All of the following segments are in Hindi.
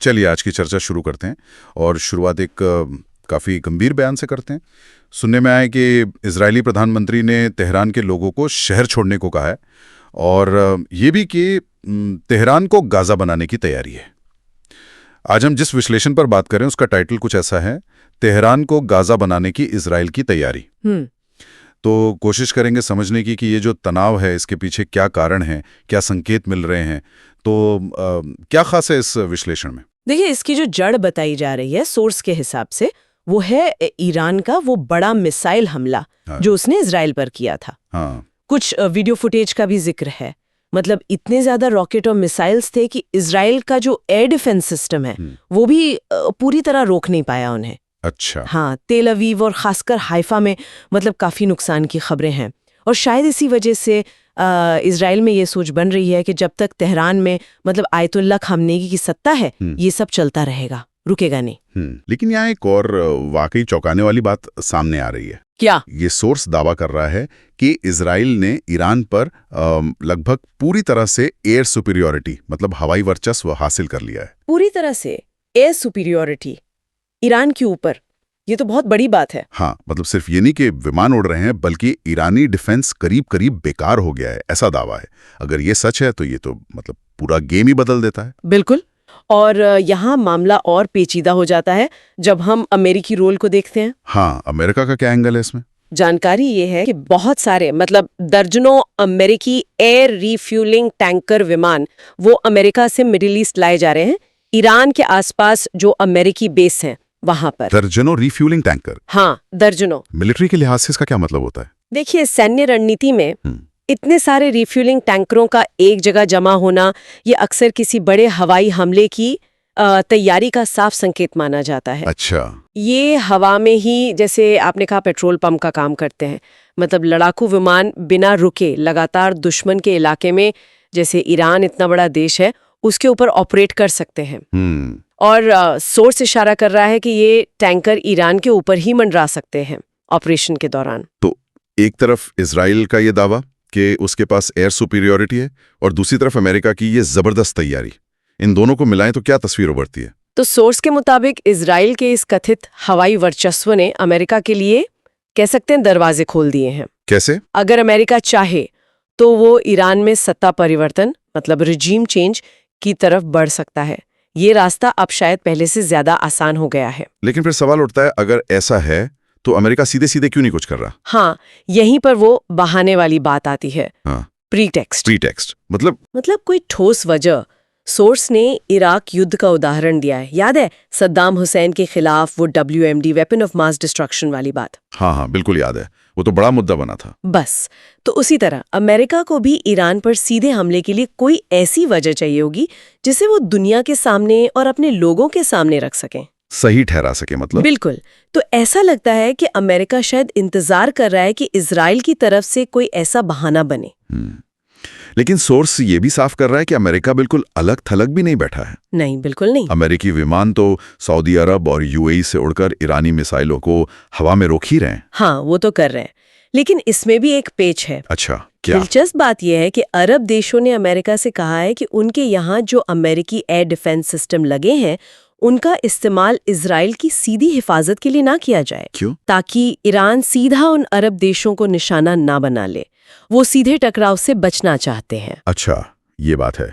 चलिए आज की चर्चा शुरू करते हैं और शुरुआत एक काफ़ी गंभीर बयान से करते हैं। सुनने में आया कि इजरायली प्रधानमंत्री ने तेहरान के लोगों को शहर छोड़ने को कहा है और ये भी कि तेहरान को गाज़ा बनाने की तैयारी है। आज हम जिस विश्लेषण पर बात करें उसका टाइटल कुछ ऐसा है, तेहरान को गाज़ा बनाने की इजराइल की तैयारी। तो कोशिश करेंगे समझने की कि ये जो तनाव है इसके पीछे क्या कारण है, क्या संकेत मिल रहे हैं। तो क्या खास है इस विश्लेषण में? देखिए, इसकी जो जड़ बताई जा रही है सोर्स के हिसाब से, वो है ईरान का वो बड़ा मिसाइल हमला जो उसने इजराइल पर किया था। कुछ वीडियो फुटेज का भी जिक्र है। मतलब इतने ज्यादा रॉकेट और मिसाइल्स थे कि इजराइल का जो एयर डिफेंस सिस्टम है वो भी पूरी तरह रोक नहीं पाया उन्हें। अच्छा। हाँ, तेल अवीव और खासकर हाइफा में मतलब काफी नुकसान की खबरें हैं। और शायद इसी वजह से इजराइल में ये सोच बन रही है कि जब तक तेहरान में मतलब आयतुल्ला खामनेई की सत्ता है ये सब चलता रहेगा, रुकेगा नहीं। लेकिन यहाँ एक और वाकई चौंकाने वाली बात सामने आ रही है। क्या? ये सोर्स दावा कर रहा है कि इजराइल ने ईरान पर लगभग पूरी तरह से एयर सुपीरियॉरिटी मतलब हवाई वर्चस्व हासिल कर लिया है। पूरी तरह से एयर सुपीरियॉरिटी ईरान के ऊपर, ये तो बहुत बड़ी बात है। हाँ, मतलब सिर्फ ये नहीं कि विमान उड़ रहे हैं बल्कि ईरानी डिफेंस करीब करीब बेकार हो गया है, ऐसा दावा है। अगर ये सच है तो ये तो मतलब पूरा गेम ही बदल देता है। बिल्कुल। और यहाँ मामला और पेचीदा हो जाता है जब हम अमेरिकी रोल को देखते हैं। हाँ, अमेरिका का क्या एंगल है इसमें? जानकारी ये है कि बहुत सारे मतलब दर्जनों अमेरिकी एयर रिफ्यूलिंग टैंकर विमान वो अमेरिका से मिडिल ईस्ट लाए जा रहे हैं, ईरान के आसपास जो अमेरिकी बेस हैं वहां पर। दर्जनों रिफ्यूलिंग टैंकर? हाँ, दर्जनों। मिलिट्री के लिहाज से इसका क्या मतलब होता है? देखिए, सैन्य रणनीति में इतने सारे रिफ्यूलिंग टैंकरों का एक जगह जमा होना ये अक्सर किसी बड़े हवाई हमले की तैयारी का साफ संकेत माना जाता है। अच्छा। ये हवा में ही, जैसे आपने कहा, पेट्रोल पंप का काम करते हैं। मतलब लड़ाकू विमान बिना रुके लगातार दुश्मन के इलाके में, जैसे ईरान इतना बड़ा देश है, उसके ऊपर ऑपरेट कर सकते हैं। और सोर्स इशारा कर रहा है कि ये टैंकर ईरान के ऊपर ही मंडरा सकते हैं ऑपरेशन के दौरान। तो एक तरफ इजराइल का ये दावा कि उसके पास एयर सुपीरियॉरिटी है और दूसरी तरफ अमेरिका की ये जबरदस्त तैयारी, इन दोनों को मिलाएं तो क्या तस्वीर उभरती है? तो सोर्स के मुताबिक इजराइल के इस कथित हवाई वर्चस्व ने अमेरिका के लिए, कह सकते हैं, दरवाजे खोल दिए हैं। कैसे? अगर अमेरिका चाहे तो वो ईरान में सत्ता परिवर्तन मतलब रिजीम चेंज की तरफ बढ़ सकता है। ये रास्ता अब शायद पहले से ज्यादा आसान हो गया है। लेकिन फिर सवाल उठता है, अगर ऐसा है तो अमेरिका सीधे सीधे क्यों नहीं कुछ कर रहा? हाँ, यहीं पर वो बहाने वाली बात आती है। प्रीटेक्स्ट मतलब कोई ठोस वजह। सोर्स ने इराक युद्ध का उदाहरण दिया है, याद है? सद्दाम हुसैन के खिलाफ वो WMD weapon of mass destruction वाली बात। हाँ, बिल्कुल याद है, वो तो बड़ा मुद्दा बना था। बस, तो उसी तरह अमेरिका को भी ईरान पर सीधे हमले के लिए कोई ऐसी वजह चाहिए होगी जिसे वो दुनिया के सामने और अपने लोगों के सामने रख सकें, सही ठहरा सके मतलब। बिल्कुल। तो ऐसा लगता है कि अमेरिका शायद इंतजार कर रहा है कि इजराइल की तरफ से कोई ऐसा बहाना बने। लेकिन सोर्स ये भी साफ कर रहा है कि अमेरिका बिल्कुल अलग थलग भी नहीं बैठा है। नहीं, बिल्कुल नहीं। अमेरिकी विमान तो सऊदी अरब और UAE से उड़कर ईरानी मिसाइलों को हवा में रोक ही रहे हैं। हाँ, वो तो कर रहे हैं, लेकिन इसमें भी एक पेच है। अच्छा, क्या? दिलचस्प बात यह है कि अरब देशों ने अमेरिका से कहा है कि उनके यहाँ जो अमेरिकी एयर डिफेंस सिस्टम लगे हैं उनका इस्तेमाल इजराइल की सीधी हिफाजत के लिए ना किया जाए। क्यों? ताकि ईरान सीधा उन अरब देशों को निशाना ना बना ले। वो सीधे टकराव से बचना चाहते हैं। अच्छा, ये बात है।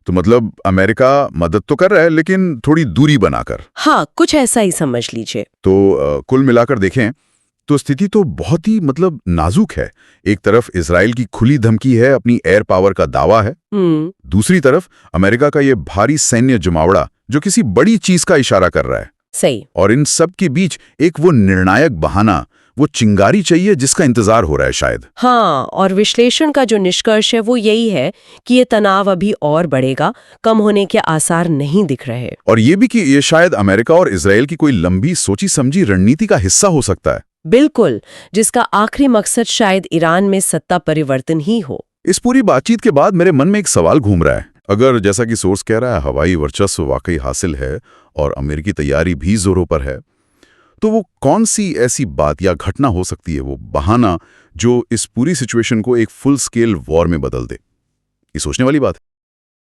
तो मतलब अमेरिका मदद तो कर रहा है लेकिन थोड़ी दूरी बनाकर। हाँ, कुछ ऐसा ही समझ लीजिए। तो कुल मिलाकर देखें तो स्थिति तो बहुत ही मतलब नाजुक है। एक तरफ इजराइल की खुली धमकी है, अपनी एयर पावर का दावा है। दूसरी तरफ अमेरिका का ये भारी सैन्य जमावड़ा जो किसी बड़ी चीज का इशारा कर रहा है। सही। और इन सब के बीच एक वो निर्णायक बहाना, वो चिंगारी चाहिए जिसका इंतजार हो रहा है शायद। हाँ, और विश्लेषण का जो निष्कर्ष है वो यही है कि ये तनाव अभी और बढ़ेगा, कम होने के आसार नहीं दिख रहे। और ये भी कि ये शायद अमेरिका और इजराइल की कोई लंबी सोची समझी रणनीति का हिस्सा हो सकता है। बिल्कुल, जिसका आखिरी मकसद शायद ईरान में सत्ता परिवर्तन ही हो। इस पूरी बातचीत के बाद मेरे मन में एक सवाल घूम रहा है। अगर जैसा कि सोर्स कह रहा है हवाई वर्चस्व वाकई हासिल है और अमेरिकी तैयारी भी जोरों पर है, तो वो कौन सी ऐसी बात या घटना हो सकती है, वो बहाना जो इस पूरी सिचुएशन को एक फुल स्केल वॉर में बदल दे? ये सोचने वाली बात है।